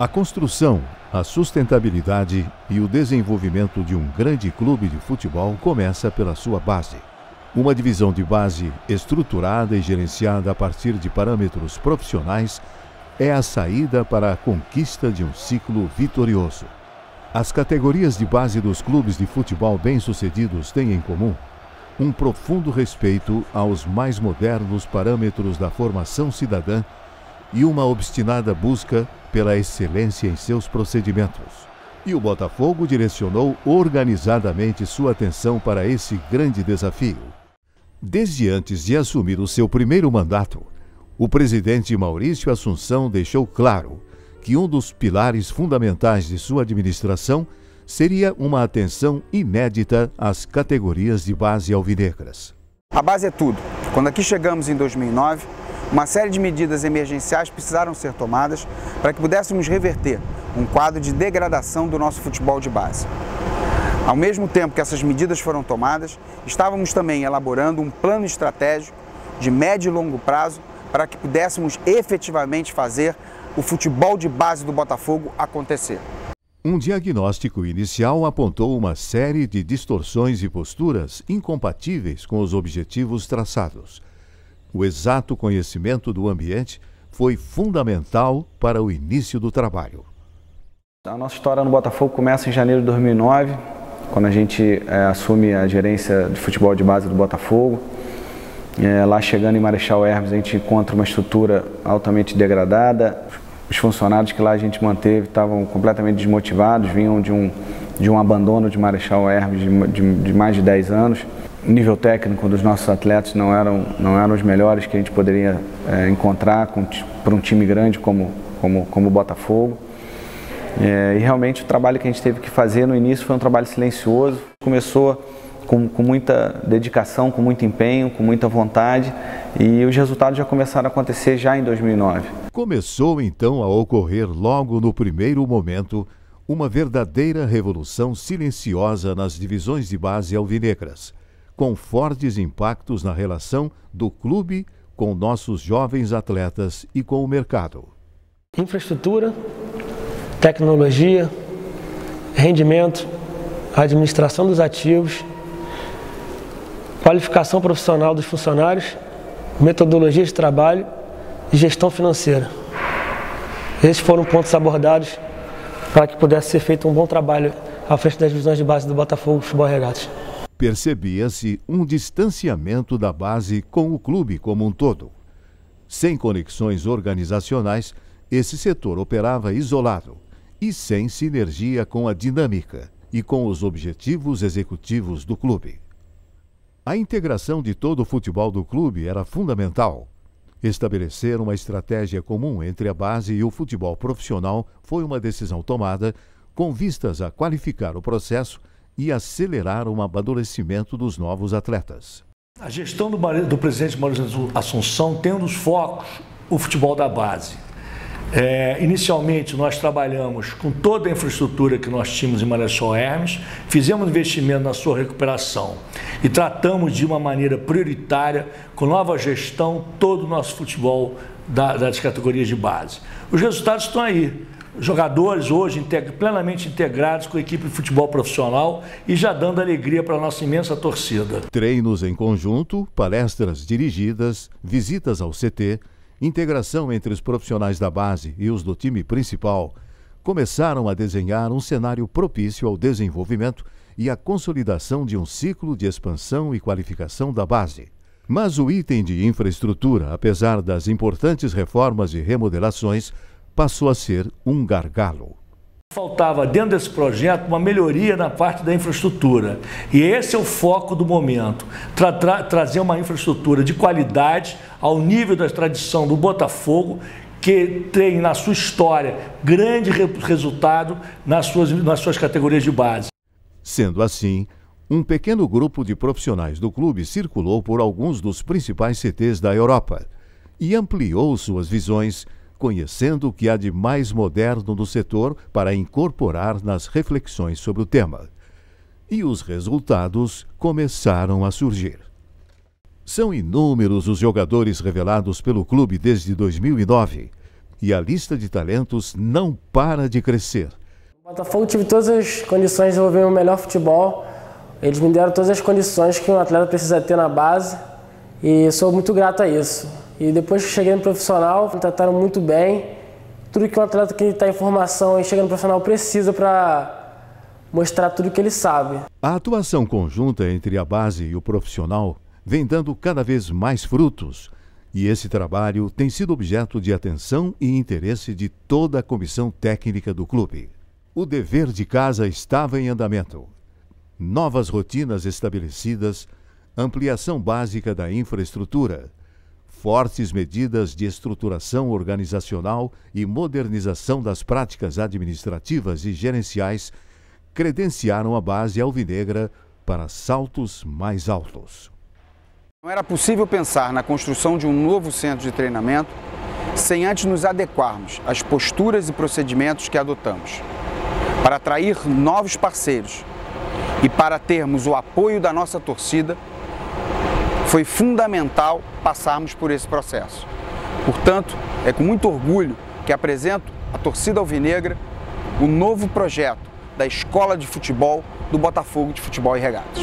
A construção, a sustentabilidade e o desenvolvimento de um grande clube de futebol começa pela sua base. Uma divisão de base estruturada e gerenciada a partir de parâmetros profissionais é a saída para a conquista de um ciclo vitorioso. As categorias de base dos clubes de futebol bem-sucedidos têm em comum um profundo respeito aos mais modernos parâmetros da formação cidadã e uma obstinada busca pela excelência em seus procedimentos. E o Botafogo direcionou organizadamente sua atenção para esse grande desafio. Desde antes de assumir o seu primeiro mandato, o presidente Maurício Assunção deixou claro que um dos pilares fundamentais de sua administração seria uma atenção inédita às categorias de base alvinegras. A base é tudo. Quando aqui chegamos em 2009, uma série de medidas emergenciais precisaram ser tomadas para que pudéssemos reverter um quadro de degradação do nosso futebol de base. Ao mesmo tempo que essas medidas foram tomadas, estávamos também elaborando um plano estratégico de médio e longo prazo para que pudéssemos efetivamente fazer o futebol de base do Botafogo acontecer. Um diagnóstico inicial apontou uma série de distorções e posturas incompatíveis com os objetivos traçados. O exato conhecimento do ambiente foi fundamental para o início do trabalho. A nossa história no Botafogo começa em janeiro de 2009, quando a gente assume a gerência de futebol de base do Botafogo. Lá chegando em Marechal Hermes, a gente encontra uma estrutura altamente degradada. Os funcionários que lá a gente manteve estavam completamente desmotivados, vinham de um abandono de Marechal Hermes de mais de 10 anos. O nível técnico dos nossos atletas não eram os melhores que a gente poderia encontrar para um time grande como o Botafogo. E realmente o trabalho que a gente teve que fazer no início foi um trabalho silencioso. Começou com muita dedicação, com muito empenho, com muita vontade, e os resultados já começaram a acontecer já em 2009. Começou então a ocorrer logo no primeiro momento uma verdadeira revolução silenciosa nas divisões de base alvinegras, com fortes impactos na relação do clube com nossos jovens atletas e com o mercado. Infraestrutura, tecnologia, rendimento, administração dos ativos, qualificação profissional dos funcionários, metodologia de trabalho e gestão financeira. Esses foram pontos abordados para que pudesse ser feito um bom trabalho à frente das divisões de base do Botafogo Futebol Regatas. Percebia-se um distanciamento da base com o clube como um todo. Sem conexões organizacionais, esse setor operava isolado e sem sinergia com a dinâmica e com os objetivos executivos do clube. A integração de todo o futebol do clube era fundamental. Estabelecer uma estratégia comum entre a base e o futebol profissional foi uma decisão tomada com vistas a qualificar o processo e acelerar o amadurecimento dos novos atletas. A gestão do presidente Maurício Assunção tem um dos focos o futebol da base. Inicialmente nós trabalhamos com toda a infraestrutura que nós tínhamos em Marechal Hermes, fizemos investimento na sua recuperação e tratamos de uma maneira prioritária, com nova gestão, todo o nosso futebol das categorias de base. Os resultados estão aí. Jogadores hoje plenamente integrados com a equipe de futebol profissional e já dando alegria para a nossa imensa torcida. Treinos em conjunto, palestras dirigidas, visitas ao CT, integração entre os profissionais da base e os do time principal começaram a desenhar um cenário propício ao desenvolvimento e à consolidação de um ciclo de expansão e qualificação da base. Mas o item de infraestrutura, apesar das importantes reformas e remodelações, passou a ser um gargalo. Faltava dentro desse projeto uma melhoria na parte da infraestrutura. E esse é o foco do momento, trazer uma infraestrutura de qualidade ao nível da tradição do Botafogo, que tem na sua história grande resultado nas suas categorias de base. Sendo assim, um pequeno grupo de profissionais do clube circulou por alguns dos principais CTs da Europa e ampliou suas visões, conhecendo o que há de mais moderno no setor para incorporar nas reflexões sobre o tema. E os resultados começaram a surgir. São inúmeros os jogadores revelados pelo clube desde 2009. e a lista de talentos não para de crescer. No Botafogo tive todas as condições de desenvolver o melhor futebol. Eles me deram todas as condições que um atleta precisa ter na base e sou muito grato a isso. E depois que cheguei no profissional, me trataram muito bem. Tudo que um atleta que está em formação e chega no profissional precisa para mostrar tudo que ele sabe. A atuação conjunta entre a base e o profissional vem dando cada vez mais frutos. E esse trabalho tem sido objeto de atenção e interesse de toda a comissão técnica do clube. O dever de casa estava em andamento. Novas rotinas estabelecidas, ampliação básica da infraestrutura, fortes medidas de estruturação organizacional e modernização das práticas administrativas e gerenciais credenciaram a base alvinegra para saltos mais altos. Não era possível pensar na construção de um novo centro de treinamento sem antes nos adequarmos às posturas e procedimentos que adotamos. Para atrair novos parceiros e para termos o apoio da nossa torcida, foi fundamental passarmos por esse processo. Portanto, é com muito orgulho que apresento à torcida alvinegra o novo projeto da Escola de Futebol do Botafogo de Futebol e Regatas.